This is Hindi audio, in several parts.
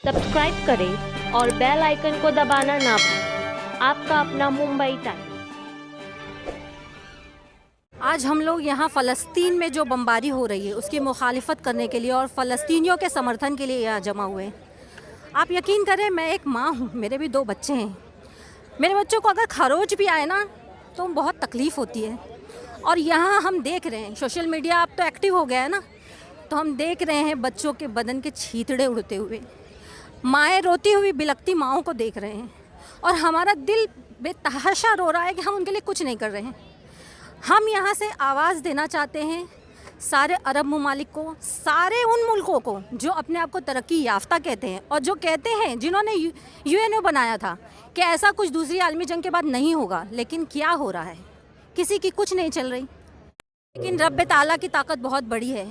सब्सक्राइब करें और बेल आइकन को दबाना ना भूलें। आपका अपना मुंबई टाइम्स। आज हम लोग यहाँ फ़लस्तीन में जो बमबारी हो रही है उसकी मुखालिफत करने के लिए और फ़लस्तीनियों के समर्थन के लिए यहाँ जमा हुए हैं। आप यकीन करें, मैं एक माँ हूँ, मेरे भी 2 बच्चे हैं। मेरे बच्चों को अगर खरोच भी आए ना तो बहुत तकलीफ़ होती है। और यहाँ हम देख रहे हैं, सोशल मीडिया अब तो एक्टिव हो गया है ना, तो हम देख रहे हैं बच्चों के बदन के छींतड़े उड़ते हुए, माएँ रोती हुई बिलखती माँओं को देख रहे हैं और हमारा दिल बेतहाशा रो रहा है कि हम उनके लिए कुछ नहीं कर रहे हैं। हम यहाँ से आवाज़ देना चाहते हैं सारे अरब ममालिक को, सारे उन मुल्कों को जो अपने आप को तरक्की याफ्ता कहते हैं और जो कहते हैं, जिन्होंने यूएनओ बनाया था कि ऐसा कुछ दूसरी आलमी जंग के बाद नहीं होगा, लेकिन क्या हो रहा है, किसी की कुछ नहीं चल रही। लेकिन रब ताला की ताकत बहुत बड़ी है,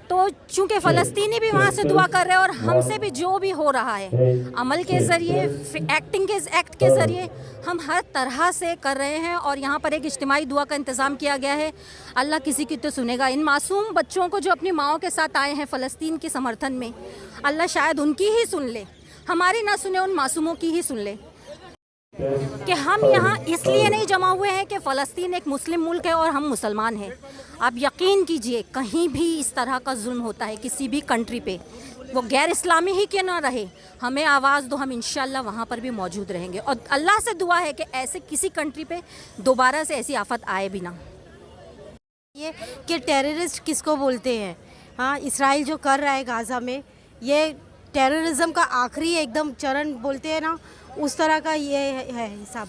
तो चूँकि फ़लस्तीनी भी वहाँ से दुआ कर रहे हैं और हमसे भी जो भी हो रहा है अमल के ज़रिए, एक्ट के ज़रिए हम हर तरह से कर रहे हैं। और यहाँ पर एक इज्तिमाई दुआ का इंतज़ाम किया गया है। अल्लाह किसी की तो सुनेगा। इन मासूम बच्चों को जो अपनी माँओं के साथ आए हैं फ़लस्तीन के समर्थन में, अल्लाह शायद उनकी ही सुन ले, हमारी ना सुने, उन मासूमों की ही सुन ले। कि हम यहाँ इसलिए नहीं जमा हुए हैं कि फ़लस्तीन एक मुस्लिम मुल्क है और हम मुसलमान हैं। आप यकीन कीजिए, कहीं भी इस तरह का जुल्म होता है किसी भी कंट्री पे, वो गैर इस्लामी ही क्यों ना रहे, हमें आवाज़ दो, हम इंशाल्लाह वहाँ पर भी मौजूद रहेंगे। और अल्लाह से दुआ है कि ऐसे किसी कंट्री पे दोबारा से ऐसी आफत आए भी ना। ये कि टेररिस्ट किसको बोलते हैं? हाँ, इसराइल जो कर रहा है गाज़ा में, ये टेररिज्म का आखिरी एकदम चरण बोलते हैं ना, उस तरह का ये है हिसाब।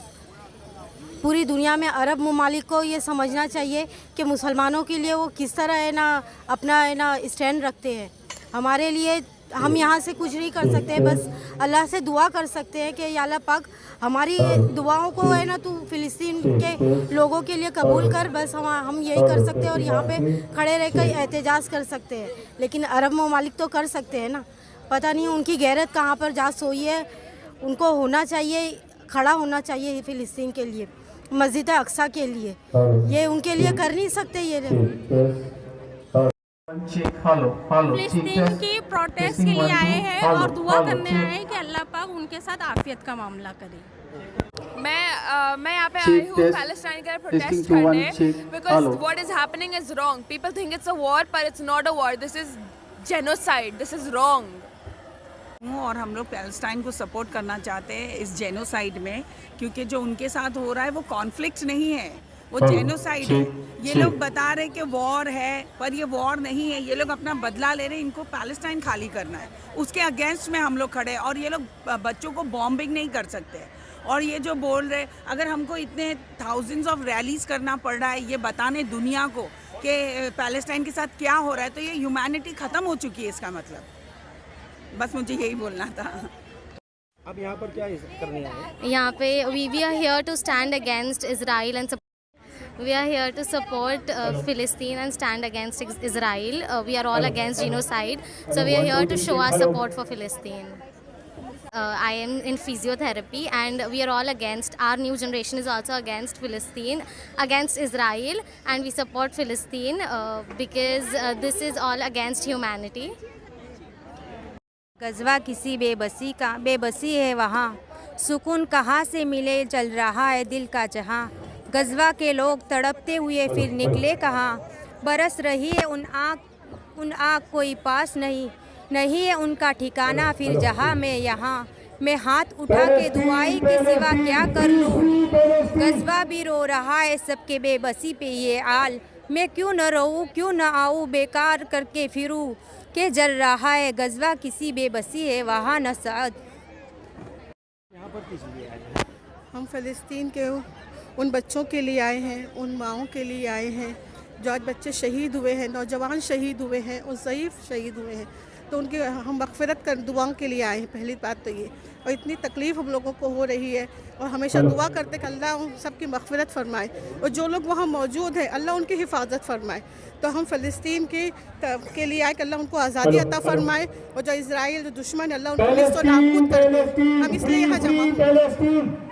पूरी दुनिया में अरब ममालिक को ये समझना चाहिए कि मुसलमानों के लिए वो किस तरह है ना अपना है ना स्टैंड रखते हैं। हमारे लिए हम यहाँ से कुछ नहीं कर सकते, बस अल्लाह से दुआ कर सकते हैं कि या अल्लाह पाक हमारी दुआओं को है ना तू फ़िलिस्तीन के लोगों के लिए कबूल कर। बस हम यही कर सकते हैं और यहाँ पे खड़े रहकर एहतजाज कर सकते हैं। लेकिन अरब ममालिक तो कर सकते हैं ना, पता नहीं उनकी गैरत कहाँ पर जा सोई है। उनको होना चाहिए, खड़ा होना चाहिए फ़िलिस्तीन के लिए, मस्जिद अक्सा के लिए। ये उनके लिए कर नहीं सकते। ये फ़लस्तीन की प्रोटेस्ट के लिए आए हैं और दुआ करने आए हैं कि अल्लाह पाक उनके साथ आफियत का मामला करे। मैं यहाँ पे आई हूँ पैलेस्टाइन के लिए प्रोटेस्ट करने, because what is happening is wrong. People think it's a war, पर it's not a war. This is genocide, this is wrong. और हम लोग पैलेस्टाइन को सपोर्ट करना चाहते हैं इस जेनोसाइड में, क्योंकि जो उनके साथ हो रहा है वो कॉन्फ्लिक्ट नहीं है, वो जेनोसाइड है। ये लोग बता रहे कि वॉर है, पर ये वॉर नहीं है। ये लोग अपना बदला ले रहे हैं, इनको पैलेस्टाइन खाली करना है, उसके अगेंस्ट में हम लोग खड़े हैं। और ये लोग बच्चों को बॉम्बिंग नहीं कर सकते। और ये जो बोल रहे, अगर हमको इतने थाउजेंड्स ऑफ रैलीज करना पड़ रहा है ये बताने दुनिया को कि पैलेस्टाइन के साथ क्या हो रहा है, तो ये ह्यूमैनिटी ख़त्म हो चुकी है, इसका मतलब। बस मुझे यही बोलना था। अब यहाँ पर क्या करने आए? यहाँ पे we are here to stand against Israel and we are here to support Philistine and stand against Israel. We are all against genocide, so we are here to show our support for Philistine. I am in physiotherapy and we are all against, our new generation is also against Philistine, against Israel, and we support Philistine because this is all against humanity. गज़वा किसी बेबसी का, बेबसी है वहाँ, सुकून कहाँ से मिले, चल रहा है दिल का जहाँ। गज़वा के लोग तड़पते हुए फिर निकले कहाँ, बरस रही है उन आँख कोई पास नहीं है उनका ठिकाना फिर जहाँ मैं यहाँ। मैं हाथ उठा के दुआई के सिवा क्या कर लूँ, गज़वा भी रो रहा है सबके बेबसी पे ये आल। मैं क्यों न रहूँ, क्यों न आऊँ, बेकार करके फिरूँ के जल रहा है गज़वा किसी बेबसी है वहाँ न साद। यहाँ पर किस लिए आए हैं? हम फ़लस्तीन के उन बच्चों के लिए आए हैं, उन माँओं के लिए आए हैं जो आज बच्चे शहीद हुए हैं, नौजवान शहीद हुए हैं और ज़ईफ़ शहीद हुए हैं। तो उनके हम मग़फ़िरत कर दुआओं के लिए आए हैं। पहली बात तो ये, और इतनी तकलीफ़ हम लोगों को हो रही है और हमेशा दुआ करते कि अल्लाह उन सबकी मग़फ़िरत फ़रमाए और जो लोग वहाँ मौजूद हैं अल्लाह उनकी हिफाजत फ़रमाए। तो हम फ़लस्तीन के लिए आए कि अल्लाह उनको आज़ादी अता फ़रमाए और जो इज़राइल जो दुश्मन अल्लाह उनको निस्त व नाबूद कर दे। हम इसलिए यहाँ जमा हुए।